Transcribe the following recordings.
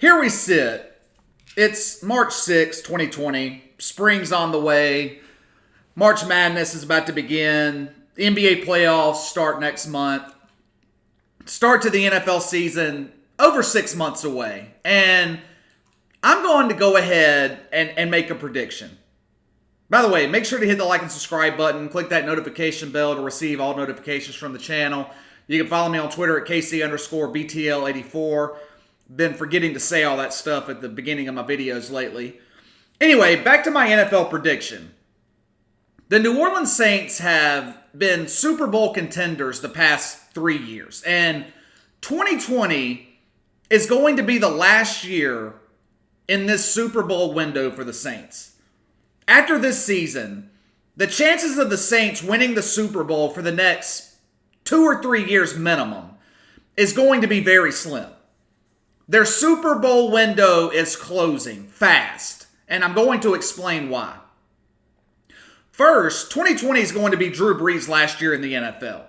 Here we sit. It's March 6, 2020. Spring's on the way. March Madness is about to begin. The NBA playoffs start next month. Start to the NFL season over 6 months away. And I'm going to go ahead and make a prediction. By the way, make sure to hit the like and subscribe button. Click that notification bell to receive all notifications from the channel. You can follow me on Twitter at KC_BTL84. Been forgetting to say all that stuff at the beginning of my videos lately. Anyway, back to my NFL prediction. The New Orleans Saints have been Super Bowl contenders the past 3 years. And 2020 is going to be the last year in this Super Bowl window for the Saints. After this season, the chances of the Saints winning the Super Bowl for the next 2 or 3 years minimum is going to be very slim. Their Super Bowl window is closing fast, and I'm going to explain why. First, 2020 is going to be Drew Brees' last year in the NFL.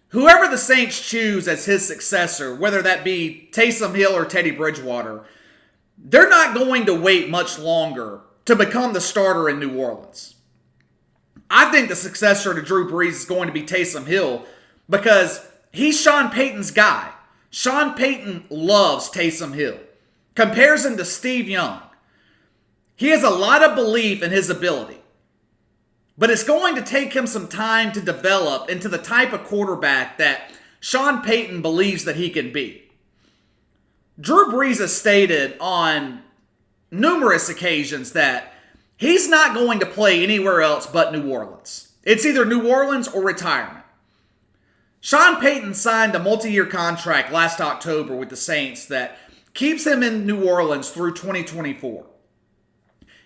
Whoever the Saints choose as his successor, whether that be Taysom Hill or Teddy Bridgewater, they're not going to wait much longer to become the starter in New Orleans. I think the successor to Drew Brees is going to be Taysom Hill because he's Sean Payton's guy. Sean Payton loves Taysom Hill, compares him to Steve Young. He has a lot of belief in his ability, but it's going to take him some time to develop into the type of quarterback that Sean Payton believes that he can be. Drew Brees has stated on numerous occasions that he's not going to play anywhere else but New Orleans. It's either New Orleans or retirement. Sean Payton signed a multi-year contract last October with the Saints that keeps him in New Orleans through 2024.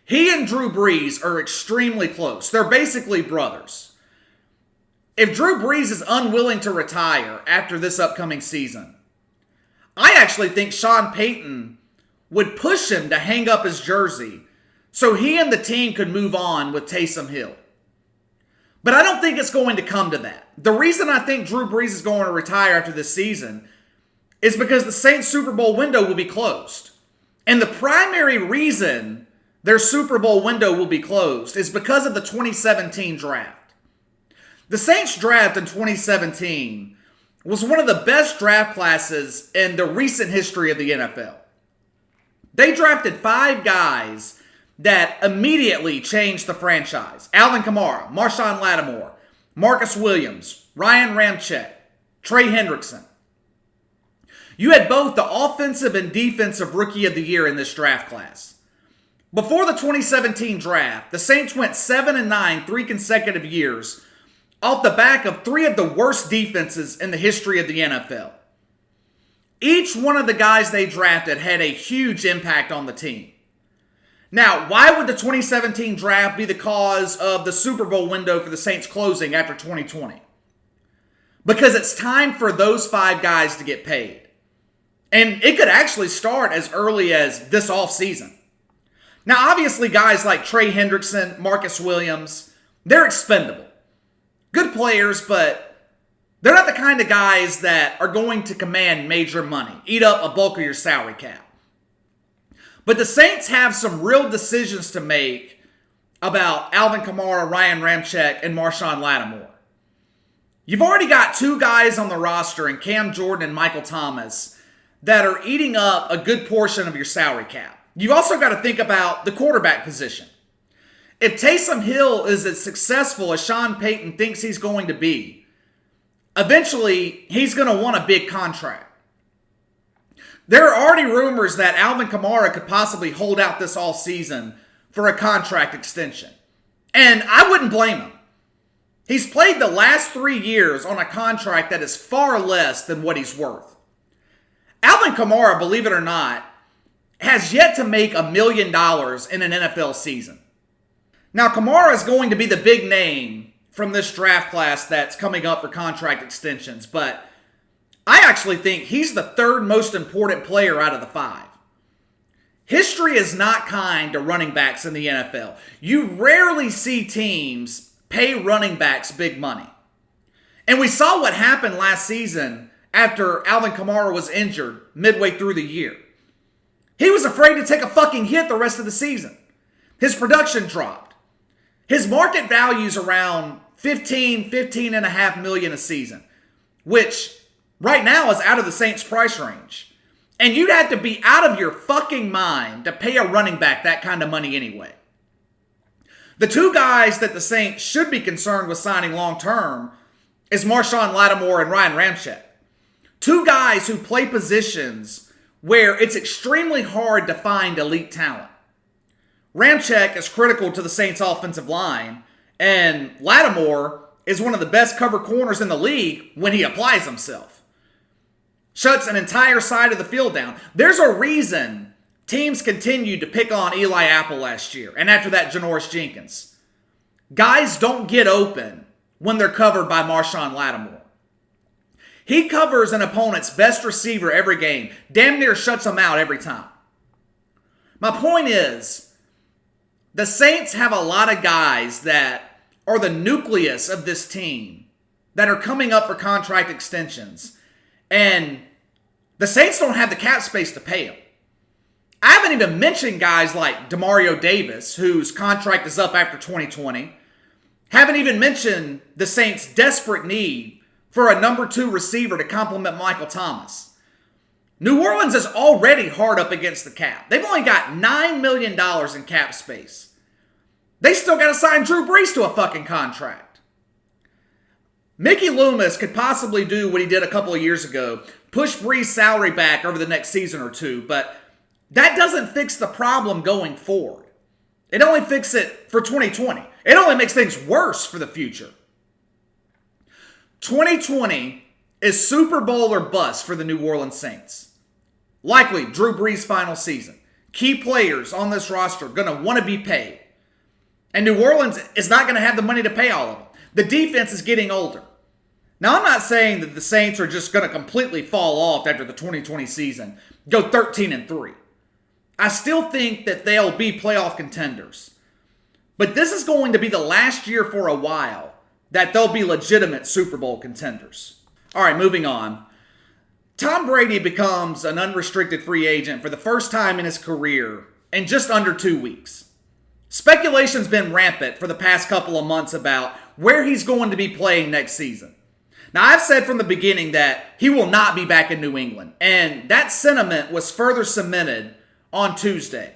He and Drew Brees are extremely close. They're basically brothers. If Drew Brees is unwilling to retire after this upcoming season, I actually think Sean Payton would push him to hang up his jersey so he and the team could move on with Taysom Hill. But I don't think it's going to come to that. The reason I think Drew Brees is going to retire after this season is because the Saints Super Bowl window will be closed. And the primary reason their Super Bowl window will be closed is because of the 2017 draft. The Saints draft in 2017 was one of the best draft classes in the recent history of the NFL. They drafted 5 guys that immediately changed the franchise. Alvin Kamara, Marshawn Lattimore, Marcus Williams, Ryan Ramczyk, Trey Hendrickson. You had both the offensive and defensive rookie of the year in this draft class. Before the 2017 draft, the Saints went 7-9 3 consecutive years off the back of 3 of the worst defenses in the history of the NFL. Each one of the guys they drafted had a huge impact on the team. Now, why would the 2017 draft be the cause of the Super Bowl window for the Saints closing after 2020? Because it's time for those 5 guys to get paid. And it could actually start as early as this offseason. Now, obviously, guys like Trey Hendrickson, Marcus Williams, they're expendable. Good players, but they're not the kind of guys that are going to command major money, eat up a bulk of your salary cap. But the Saints have some real decisions to make about Alvin Kamara, Ryan Ramczyk, and Marshawn Lattimore. You've already got 2 guys on the roster in Cam Jordan and Michael Thomas that are eating up a good portion of your salary cap. You've also got to think about the quarterback position. If Taysom Hill is as successful as Sean Payton thinks he's going to be, eventually he's going to want a big contract. There are already rumors that Alvin Kamara could possibly hold out this all season for a contract extension. And I wouldn't blame him. He's played the last 3 years on a contract that is far less than what he's worth. Alvin Kamara, believe it or not, has yet to make $1 million in an NFL season. Now, Kamara is going to be the big name from this draft class that's coming up for contract extensions, but I actually think he's the 3rd most important player out of the 5. History is not kind to running backs in the NFL. You rarely see teams pay running backs big money. And we saw what happened last season after Alvin Kamara was injured midway through the year. He was afraid to take a fucking hit the rest of the season. His production dropped. His market value is around $15 and a half million a season, which right now is out of the Saints' price range. And you'd have to be out of your fucking mind to pay a running back that kind of money anyway. The two guys that the Saints should be concerned with signing long-term is Marshawn Lattimore and Ryan Ramczyk. Two guys who play positions where it's extremely hard to find elite talent. Ramczyk is critical to the Saints' offensive line, and Lattimore is one of the best cover corners in the league when he applies himself. Shuts an entire side of the field down. There's a reason teams continued to pick on Eli Apple last year, and after that, Janoris Jenkins. Guys don't get open when they're covered by Marshawn Lattimore. He covers an opponent's best receiver every game, damn near shuts him out every time. My point is, the Saints have a lot of guys that are the nucleus of this team that are coming up for contract extensions, and the Saints don't have the cap space to pay them. I haven't even mentioned guys like Demario Davis, whose contract is up after 2020. Haven't even mentioned the Saints' desperate need for a number 2 receiver to complement Michael Thomas. New Orleans is already hard up against the cap. They've only got $9 million in cap space. They still got to sign Drew Brees to a fucking contract. Mickey Loomis could possibly do what he did a couple of years ago, push Brees' salary back over the next season or two, but that doesn't fix the problem going forward. It only fixes it for 2020. It only makes things worse for the future. 2020 is Super Bowl or bust for the New Orleans Saints. Likely Drew Brees' final season. Key players on this roster are going to want to be paid. And New Orleans is not going to have the money to pay all of them. The defense is getting older. Now, I'm not saying that the Saints are just going to completely fall off after the 2020 season, go 13-3. I still think that they'll be playoff contenders. But this is going to be the last year for a while that they'll be legitimate Super Bowl contenders. All right, moving on. Tom Brady becomes an unrestricted free agent for the first time in his career in just under 2 weeks. Speculation's been rampant for the past couple of months about where he's going to be playing next season. Now, I've said from the beginning that he will not be back in New England, and that sentiment was further cemented on Tuesday.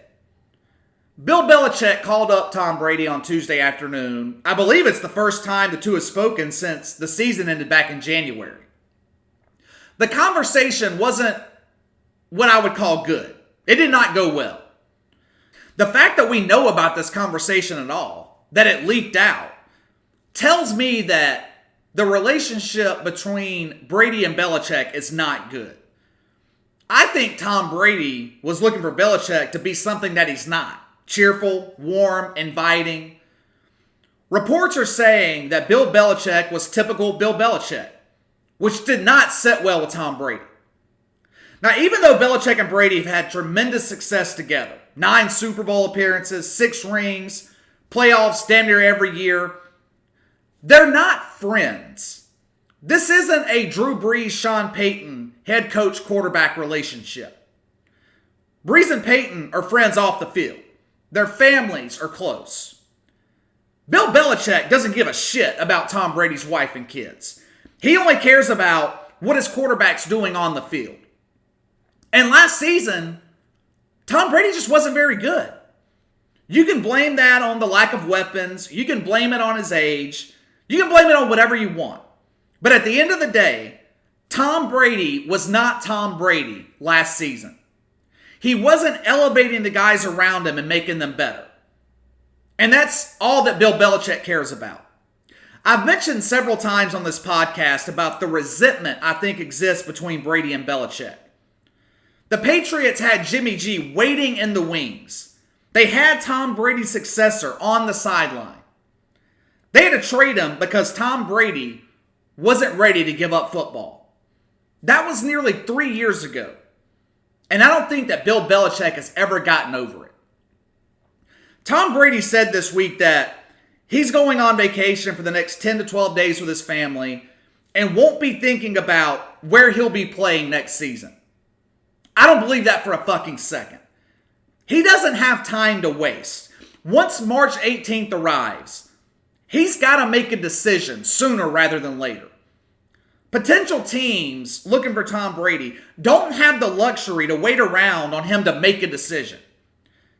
Bill Belichick called up Tom Brady on Tuesday afternoon. I believe it's the first time the two have spoken since the season ended back in January. The conversation wasn't what I would call good. It did not go well. The fact that we know about this conversation at all, that it leaked out, tells me that the relationship between Brady and Belichick is not good. I think Tom Brady was looking for Belichick to be something that he's not. Cheerful, warm, inviting. Reports are saying that Bill Belichick was typical Bill Belichick, which did not sit well with Tom Brady. Now, even though Belichick and Brady have had tremendous success together, 9 Super Bowl appearances, 6 rings, playoffs damn near every year, they're not friends. This isn't a Drew Brees, Sean Payton head coach quarterback relationship. Brees and Payton are friends off the field. Their families are close. Bill Belichick doesn't give a shit about Tom Brady's wife and kids. He only cares about what his quarterback's doing on the field. And last season, Tom Brady just wasn't very good. You can blame that on the lack of weapons. You can blame it on his age. You can blame it on whatever you want. But at the end of the day, Tom Brady was not Tom Brady last season. He wasn't elevating the guys around him and making them better. And that's all that Bill Belichick cares about. I've mentioned several times on this podcast about the resentment I think exists between Brady and Belichick. The Patriots had Jimmy G waiting in the wings. They had Tom Brady's successor on the sideline. They had to trade him because Tom Brady wasn't ready to give up football. That was nearly 3 years ago. And I don't think that Bill Belichick has ever gotten over it. Tom Brady said this week that he's going on vacation for the next 10 to 12 days with his family and won't be thinking about where he'll be playing next season. I don't believe that for a fucking second. He doesn't have time to waste. Once March 18th arrives, he's got to make a decision sooner rather than later. Potential teams looking for Tom Brady don't have the luxury to wait around on him to make a decision.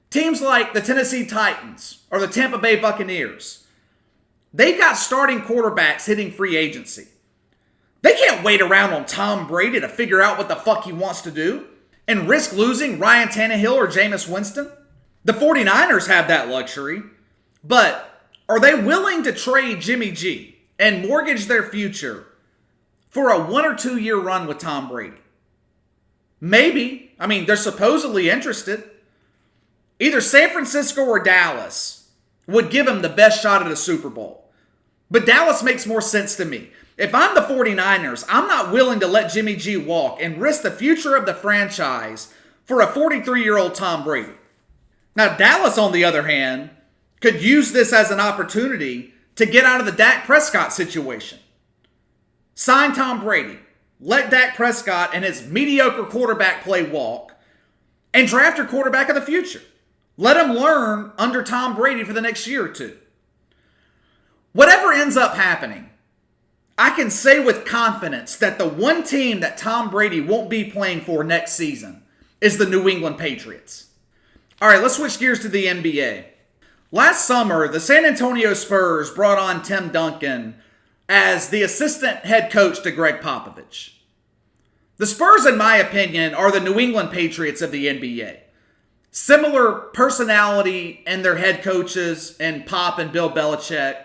Teams like the Tennessee Titans or the Tampa Bay Buccaneers, they've got starting quarterbacks hitting free agency. They can't wait around on Tom Brady to figure out what the fuck he wants to do and risk losing Ryan Tannehill or Jameis Winston. The 49ers have that luxury, but are they willing to trade Jimmy G and mortgage their future for a 1 or 2 year run with Tom Brady? Maybe. I mean, they're supposedly interested. Either San Francisco or Dallas would give him the best shot at a Super Bowl. But Dallas makes more sense to me. If I'm the 49ers, I'm not willing to let Jimmy G walk and risk the future of the franchise for a 43-year-old Tom Brady. Now, Dallas, on the other hand, could use this as an opportunity to get out of the Dak Prescott situation. Sign Tom Brady, let Dak Prescott and his mediocre quarterback play walk, and draft your quarterback of the future. Let him learn under Tom Brady for the next year or two. Whatever ends up happening, I can say with confidence that the one team that Tom Brady won't be playing for next season is the New England Patriots. All right, let's switch gears to the NBA. Last summer, the San Antonio Spurs brought on Tim Duncan as the assistant head coach to Gregg Popovich. The Spurs, in my opinion, are the New England Patriots of the NBA. Similar personality in their head coaches and Pop and Bill Belichick.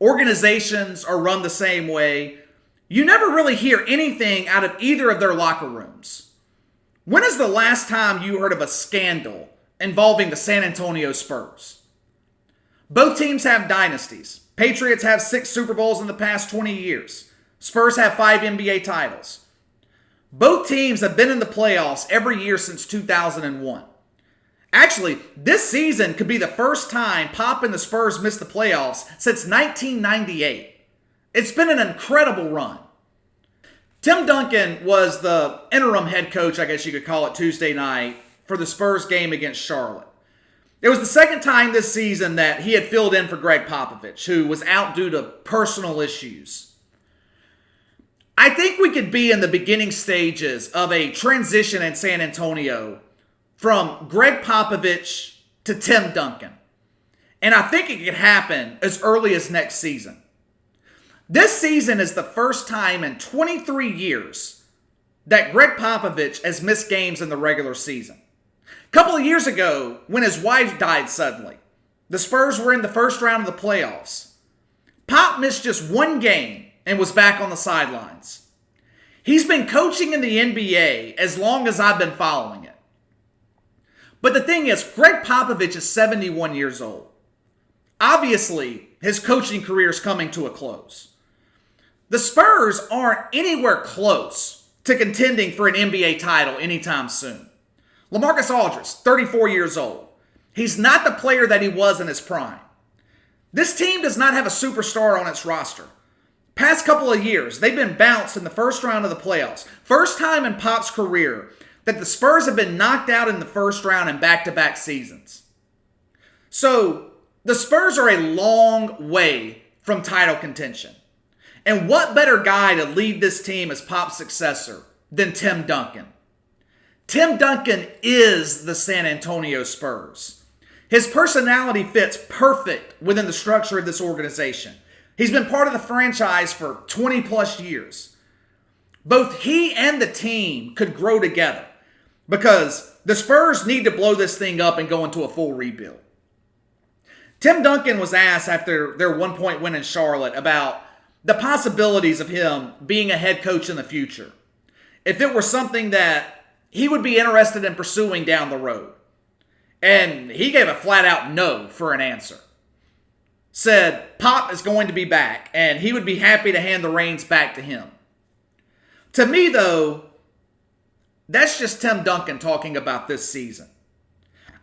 Organizations are run the same way. You never really hear anything out of either of their locker rooms. When is the last time you heard of a scandal involving the San Antonio Spurs? Both teams have dynasties. Patriots have 6 Super Bowls in the past 20 years. Spurs have 5 NBA titles. Both teams have been in the playoffs every year since 2001. Actually, this season could be the first time Pop and the Spurs missed the playoffs since 1998. It's been an incredible run. Tim Duncan was the interim head coach, I guess you could call it, Tuesday night for the Spurs game against Charlotte. It was the second time this season that he had filled in for Gregg Popovich, who was out due to personal issues. I think we could be in the beginning stages of a transition in San Antonio from Gregg Popovich to Tim Duncan. And I think it could happen as early as next season. This season is the first time in 23 years that Gregg Popovich has missed games in the regular season. A couple of years ago, when his wife died suddenly, the Spurs were in the first round of the playoffs. Pop missed just 1 game and was back on the sidelines. He's been coaching in the NBA as long as I've been following it. But the thing is, Gregg Popovich is 71 years old. Obviously, his coaching career is coming to a close. The Spurs aren't anywhere close to contending for an NBA title anytime soon. LaMarcus Aldridge, 34 years old. He's not the player that he was in his prime. This team does not have a superstar on its roster. Past couple of years, they've been bounced in the first round of the playoffs. First time in Pop's career that the Spurs have been knocked out in the first round in back-to-back seasons. So, the Spurs are a long way from title contention. And what better guy to lead this team as Pop's successor than Tim Duncan? Tim Duncan is the San Antonio Spurs. His personality fits perfect within the structure of this organization. He's been part of the franchise for 20 plus years. Both he and the team could grow together because the Spurs need to blow this thing up and go into a full rebuild. Tim Duncan was asked after their 1-point win in Charlotte about the possibilities of him being a head coach in the future. If it were something that he would be interested in pursuing down the road. And he gave a flat-out no for an answer. Said Pop is going to be back, and he would be happy to hand the reins back to him. To me, though, that's just Tim Duncan talking about this season.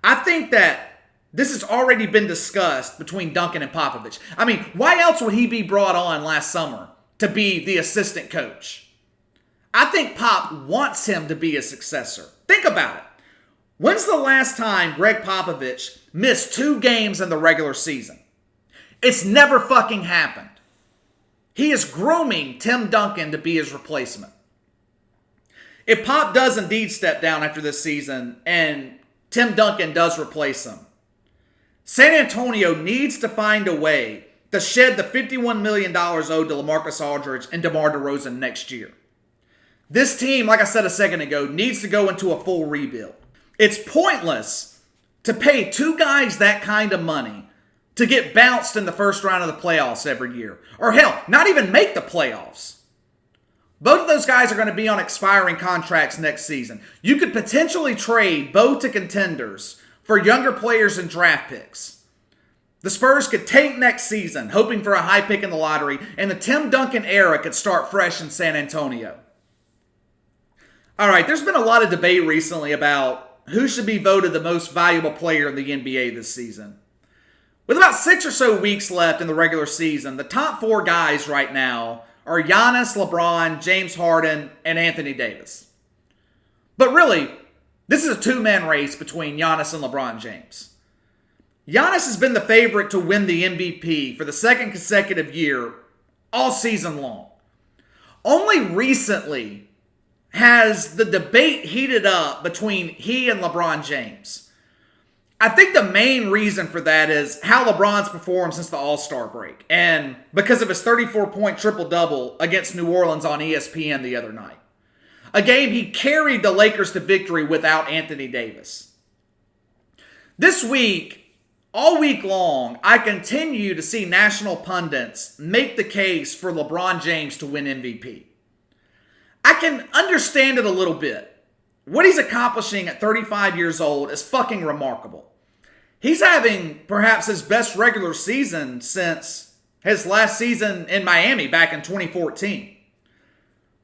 I think that this has already been discussed between Duncan and Popovich. I mean, why else would he be brought on last summer to be the assistant coach? I think Pop wants him to be a successor. Think about it. When's the last time Gregg Popovich missed 2 games in the regular season? It's never fucking happened. He is grooming Tim Duncan to be his replacement. If Pop does indeed step down after this season and Tim Duncan does replace him, San Antonio needs to find a way to shed the $51 million owed to LaMarcus Aldridge and DeMar DeRozan next year. This team, like I said a second ago, needs to go into a full rebuild. It's pointless to pay 2 guys that kind of money to get bounced in the first round of the playoffs every year. Or hell, not even make the playoffs. Both of those guys are going to be on expiring contracts next season. You could potentially trade both to contenders for younger players and draft picks. The Spurs could tank next season, hoping for a high pick in the lottery, and the Tim Duncan era could start fresh in San Antonio. All right, there's been a lot of debate recently about who should be voted the most valuable player in the NBA this season. With about 6 or so weeks left in the regular season, the top 4 guys right now are Giannis, LeBron, James Harden, and Anthony Davis. But really, this is a 2-man race between Giannis and LeBron James. Giannis has been the favorite to win the MVP for the 2nd consecutive year all season long. Only recently has the debate heated up between he and LeBron James. I think the main reason for that is how LeBron's performed since the All-Star break, and because of his 34-point triple-double against New Orleans on ESPN the other night. A game he carried the Lakers to victory without Anthony Davis. This week, all week long, I continue to see national pundits make the case for LeBron James to win MVP. I can understand it a little bit. What he's accomplishing at 35 years old is fucking remarkable. He's having perhaps his best regular season since his last season in Miami back in 2014.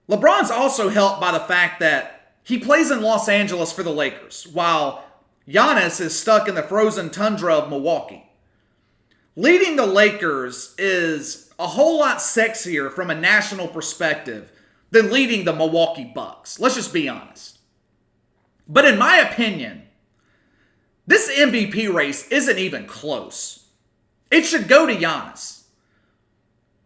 LeBron's also helped by the fact that he plays in Los Angeles for the Lakers, while Giannis is stuck in the frozen tundra of Milwaukee. Leading the Lakers is a whole lot sexier from a national perspective than leading the Milwaukee Bucks. Let's just be honest. But in my opinion, this MVP race isn't even close. It should go to Giannis.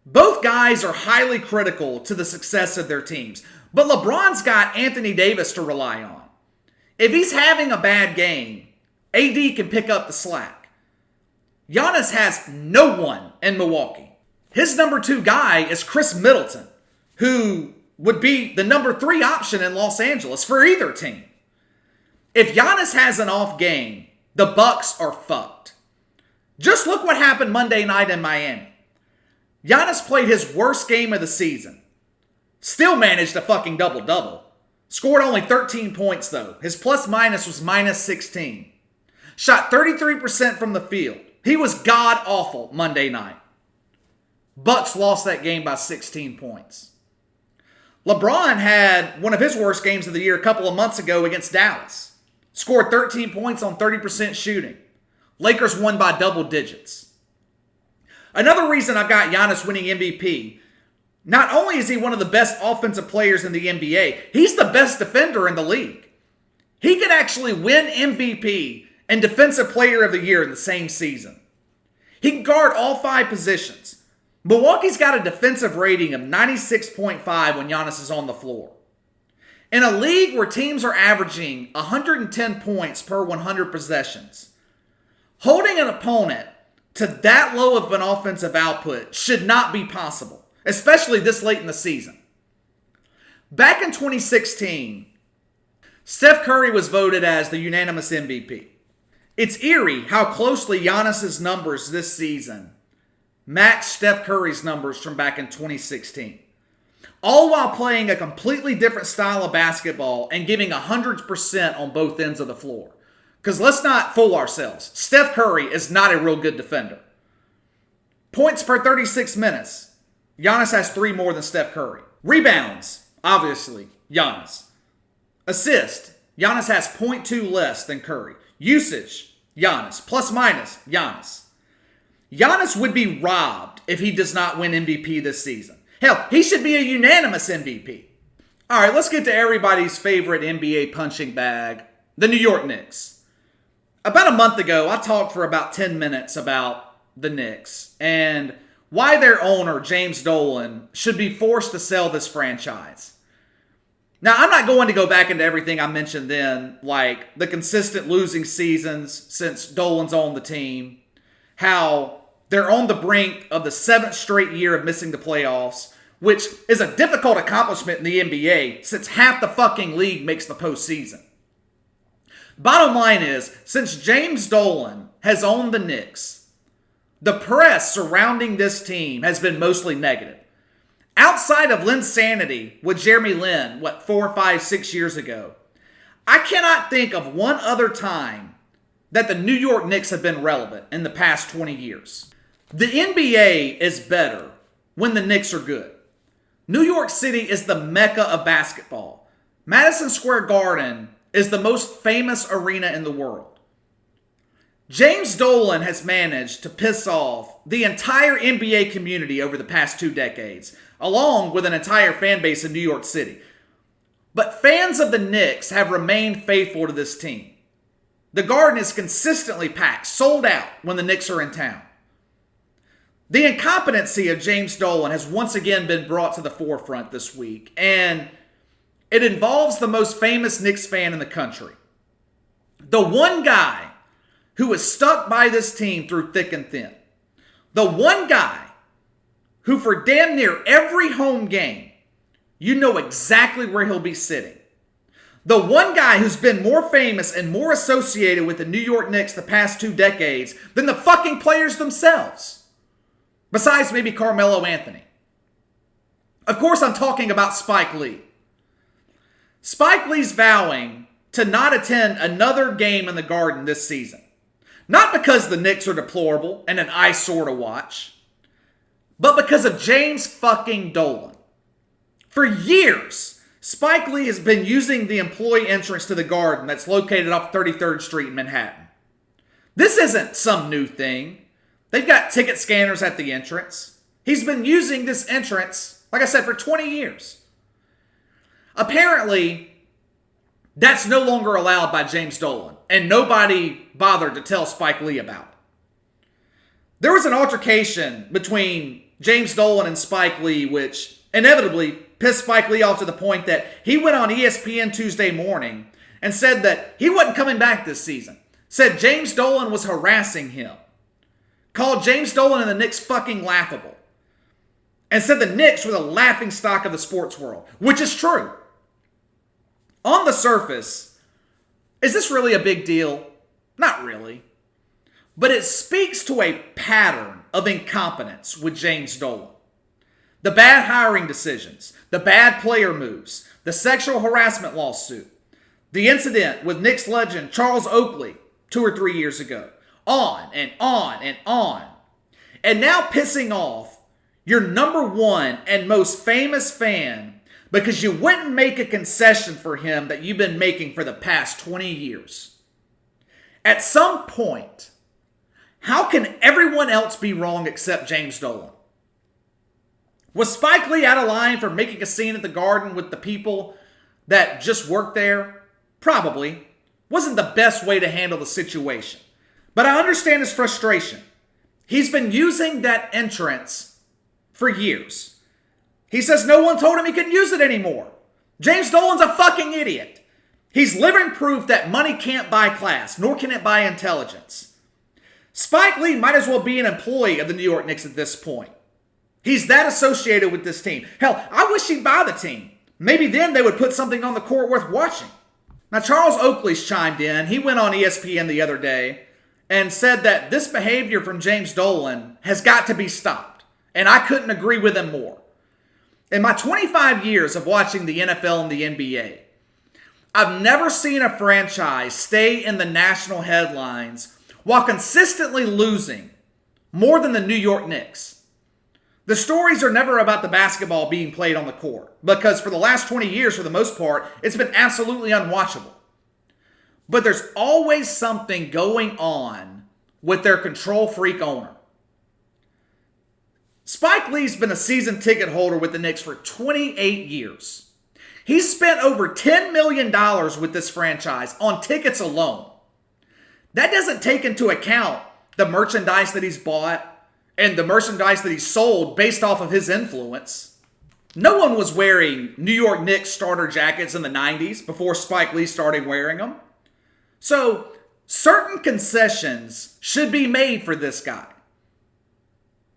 Both guys are highly critical to the success of their teams, but LeBron's got Anthony Davis to rely on. If he's having a bad game, AD can pick up the slack. Giannis has no one in Milwaukee. His number 2 guy is Chris Middleton, who would be the number 3 option in Los Angeles for either team. If Giannis has an off game, the Bucks are fucked. Just look what happened Monday night in Miami. Giannis played his worst game of the season. Still managed a fucking double-double. Scored only 13 points though. His plus-minus was minus 16. Shot 33% from the field. He was god-awful Monday night. Bucks lost that game by 16 points. LeBron had one of his worst games of the year a couple of months ago against Dallas. Scored 13 points on 30% shooting. Lakers won by double digits. Another reason I've got Giannis winning MVP, not only is he one of the best offensive players in the NBA, he's the best defender in the league. He could actually win MVP and Defensive Player of the Year in the same season. He can guard all 5 positions. Milwaukee's got a defensive rating of 96.5 when Giannis is on the floor. In a league where teams are averaging 110 points per 100 possessions, holding an opponent to that low of an offensive output should not be possible, especially this late in the season. Back in 2016, Steph Curry was voted as the unanimous MVP. It's eerie how closely Giannis's numbers this season match Steph Curry's numbers from back in 2016. All while playing a completely different style of basketball and giving 100% on both ends of the floor. Because let's not fool ourselves. Steph Curry is not a real good defender. Points per 36 minutes. Giannis has 3 more than Steph Curry. Rebounds, obviously, Giannis. Assist, Giannis has 0.2 less than Curry. Usage, Giannis. Plus minus, Giannis. Giannis would be robbed if he does not win MVP this season. Hell, he should be a unanimous MVP. All right, let's get to everybody's favorite NBA punching bag, the New York Knicks. About a month ago, I talked for about 10 minutes about the Knicks and why their owner, James Dolan, should be forced to sell this franchise. Now, I'm not going to go back into everything I mentioned then, like the consistent losing seasons since Dolan's owned the team, how they're on the brink of the 7th straight year of missing the playoffs, which is a difficult accomplishment in the NBA since half the fucking league makes the postseason. Bottom line is, since James Dolan has owned the Knicks, the press surrounding this team has been mostly negative. Outside of Linsanity with Jeremy Lin, 4, 5, 6 years ago, I cannot think of one other time that the New York Knicks have been relevant in the past 20 years. The NBA is better when the Knicks are good. New York City is the mecca of basketball. Madison Square Garden is the most famous arena in the world. James Dolan has managed to piss off the entire NBA community over the past 2 decades, along with an entire fan base in New York City. But fans of the Knicks have remained faithful to this team. The Garden is consistently packed, sold out when the Knicks are in town. The incompetency of James Dolan has once again been brought to the forefront this week, and it involves the most famous Knicks fan in the country. The one guy who is stuck by this team through thick and thin. The one guy who for damn near every home game, you know exactly where he'll be sitting. The one guy who's been more famous and more associated with the New York Knicks the past 2 decades than the fucking players themselves. Besides maybe Carmelo Anthony. Of course, I'm talking about Spike Lee. Spike Lee's vowing to not attend another game in the Garden this season. Not because the Knicks are deplorable and an eyesore to watch, but because of James fucking Dolan. For years, Spike Lee has been using the employee entrance to the Garden that's located off 33rd Street in Manhattan. This isn't some new thing. They've got ticket scanners at the entrance. He's been using this entrance, like I said, for 20 years. Apparently, that's no longer allowed by James Dolan, and nobody bothered to tell Spike Lee about it. There was an altercation between James Dolan and Spike Lee, which inevitably pissed Spike Lee off to the point that he went on ESPN Tuesday morning and said that he wasn't coming back this season. Said James Dolan was harassing him. Called James Dolan and the Knicks fucking laughable. And said the Knicks were the laughingstock of the sports world, which is true. On the surface, is this really a big deal? Not really. But it speaks to a pattern of incompetence with James Dolan. The bad hiring decisions, the bad player moves, the sexual harassment lawsuit, the incident with Knicks legend Charles Oakley 2 or 3 years ago. On and on and on. And now pissing off your number one and most famous fan because you wouldn't make a concession for him that you've been making for the past 20 years. At some point, how can everyone else be wrong except James Dolan? Was Spike Lee out of line for making a scene at the Garden with the people that just worked there? Probably. Wasn't the best way to handle the situation. But I understand his frustration. He's been using that entrance for years. He says no one told him he couldn't use it anymore. James Dolan's a fucking idiot. He's living proof that money can't buy class, nor can it buy intelligence. Spike Lee might as well be an employee of the New York Knicks at this point. He's that associated with this team. Hell, I wish he'd buy the team. Maybe then they would put something on the court worth watching. Now, Charles Oakley's chimed in. He went on ESPN the other day and said that this behavior from James Dolan has got to be stopped. And I couldn't agree with him more. In my 25 years of watching the NFL and the NBA, I've never seen a franchise stay in the national headlines while consistently losing more than the New York Knicks. The stories are never about the basketball being played on the court, because for the last 20 years, for the most part, it's been absolutely unwatchable. But there's always something going on with their control freak owner. Spike Lee's been a season ticket holder with the Knicks for 28 years. He's spent over $10 million with this franchise on tickets alone. That doesn't take into account the merchandise that he's bought and the merchandise that he's sold based off of his influence. No one was wearing New York Knicks starter jackets in the 90s before Spike Lee started wearing them. So, certain concessions should be made for this guy.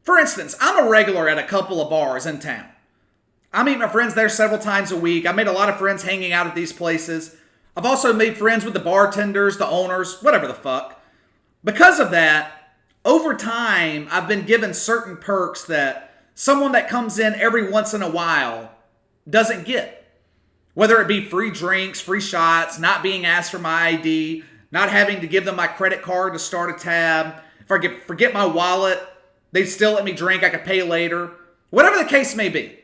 For instance, I'm a regular at a couple of bars in town. I meet my friends there several times a week. I made a lot of friends hanging out at these places. I've also made friends with the bartenders, the owners, whatever the fuck. Because of that, over time, I've been given certain perks that someone that comes in every once in a while doesn't get. Whether it be free drinks, free shots, not being asked for my ID, not having to give them my credit card to start a tab. If I forget my wallet, they still let me drink. I could pay later. Whatever the case may be.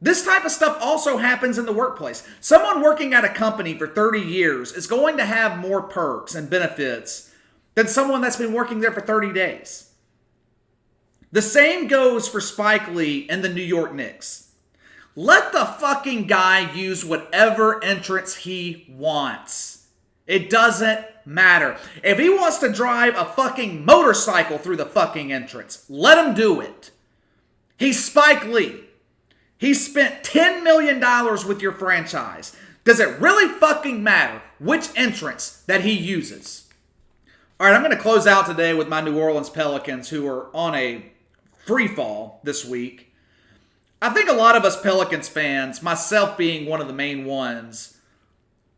This type of stuff also happens in the workplace. Someone working at a company for 30 years is going to have more perks and benefits than someone that's been working there for 30 days. The same goes for Spike Lee and the New York Knicks. Let the fucking guy use whatever entrance he wants. It doesn't matter. If he wants to drive a fucking motorcycle through the fucking entrance, let him do it. He's Spike Lee. He spent $10 million with your franchise. Does it really fucking matter which entrance that he uses? All right, I'm going to close out today with my New Orleans Pelicans, who are on a free fall this week. I think a lot of us Pelicans fans, myself being one of the main ones,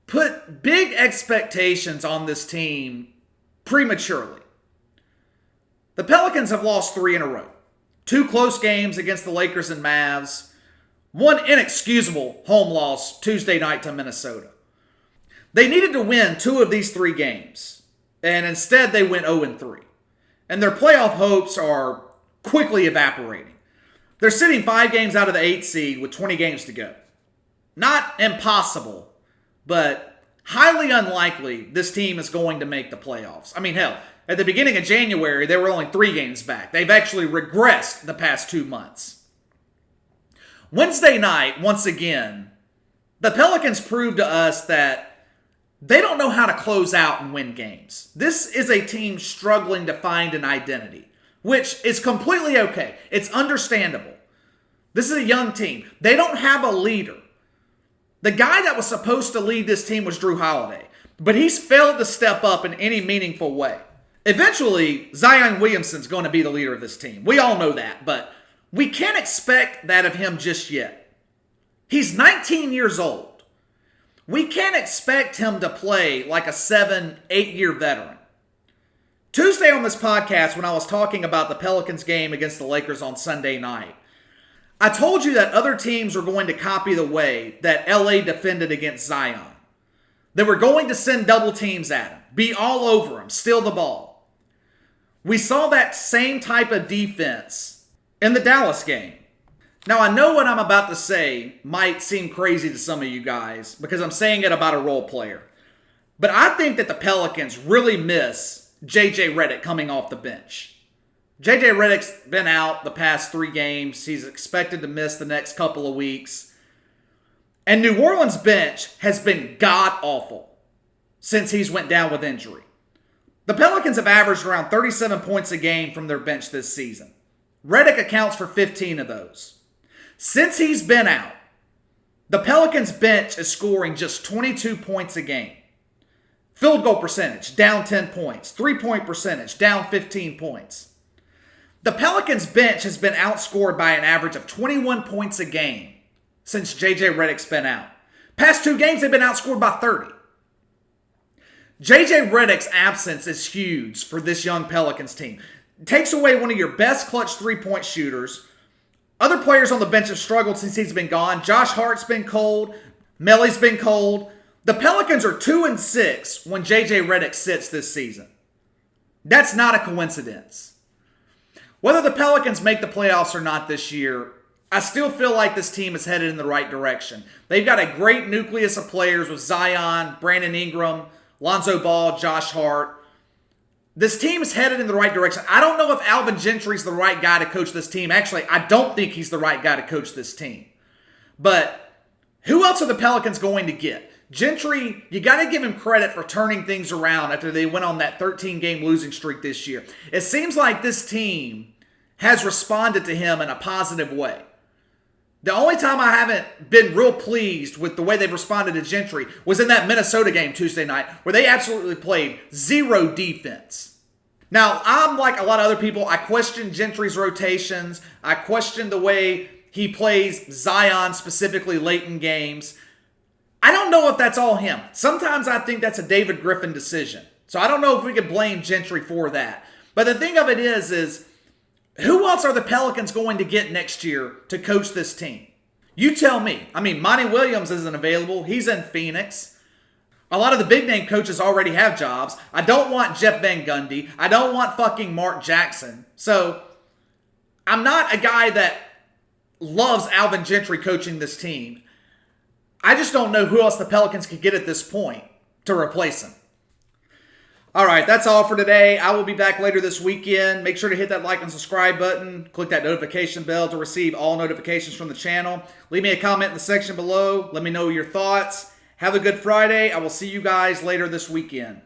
put big expectations on this team prematurely. The Pelicans have lost 3 in a row. 2 close games against the Lakers and Mavs. 1 inexcusable home loss Tuesday night to Minnesota. They needed to win 2 of these 3 games, and instead they went 0-3. And their playoff hopes are quickly evaporating. They're sitting 5 games out of the 8th seed with 20 games to go. Not impossible, but highly unlikely this team is going to make the playoffs. I mean, hell, at the beginning of January, they were only 3 games back. They've actually regressed the past 2 months. Wednesday night, once again, the Pelicans proved to us that they don't know how to close out and win games. This is a team struggling to find an identity, which is completely okay. It's understandable. This is a young team. They don't have a leader. The guy that was supposed to lead this team was Drew Holiday, but he's failed to step up in any meaningful way. Eventually, Zion Williamson's going to be the leader of this team. We all know that, but we can't expect that of him just yet. He's 19 years old. We can't expect him to play like a 7, 8-year veteran. Tuesday on this podcast, when I was talking about the Pelicans game against the Lakers on Sunday night, I told you that other teams were going to copy the way that LA defended against Zion. They were going to send double teams at him, be all over him, steal the ball. We saw that same type of defense in the Dallas game. Now, I know what I'm about to say might seem crazy to some of you guys because I'm saying it about a role player. But I think that the Pelicans really miss J.J. Redick coming off the bench. J.J. Redick's been out the past 3 games. He's expected to miss the next couple of weeks. And New Orleans' bench has been god-awful since he's went down with injury. The Pelicans have averaged around 37 points a game from their bench this season. Redick accounts for 15 of those. Since he's been out, the Pelicans bench is scoring just 22 points a game. Field goal percentage, down 10 points. 3-point percentage, down 15 points. The Pelicans bench has been outscored by an average of 21 points a game since J.J. Redick's been out. Past 2 games, they've been outscored by 30. J.J. Redick's absence is huge for this young Pelicans team. It takes away one of your best clutch 3-point shooters. Other players on the bench have struggled since he's been gone. Josh Hart's been cold. Melly's been cold. The Pelicans are 2-6 when J.J. Redick sits this season. That's not a coincidence. Whether the Pelicans make the playoffs or not this year, I still feel like this team is headed in the right direction. They've got a great nucleus of players with Zion, Brandon Ingram, Lonzo Ball, Josh Hart. This team is headed in the right direction. I don't know if Alvin Gentry's the right guy to coach this team. Actually, I don't think he's the right guy to coach this team. But Who else are the Pelicans going to get? Gentry, you got to give him credit for turning things around after they went on that 13-game losing streak this year. It seems like this team has responded to him in a positive way. The only time I haven't been real pleased with the way they've responded to Gentry was in that Minnesota game Tuesday night, where they absolutely played zero defense. Now, I'm like a lot of other people. I question Gentry's rotations. I question the way he plays Zion specifically late in games. I don't know if that's all him. Sometimes I think that's a David Griffin decision. So I don't know if we could blame Gentry for that. But the thing of it is who else are the Pelicans going to get next year to coach this team? You tell me. I mean, Monty Williams isn't available. He's in Phoenix. A lot of the big name coaches already have jobs. I don't want Jeff Van Gundy. I don't want fucking Mark Jackson. So I'm not a guy that loves Alvin Gentry coaching this team. I just don't know who else the Pelicans could get at this point to replace him. All right, that's all for today. I will be back later this weekend. Make sure to hit that like and subscribe button. Click that notification bell to receive all notifications from the channel. Leave me a comment in the section below. Let me know your thoughts. Have a good Friday. I will see you guys later this weekend.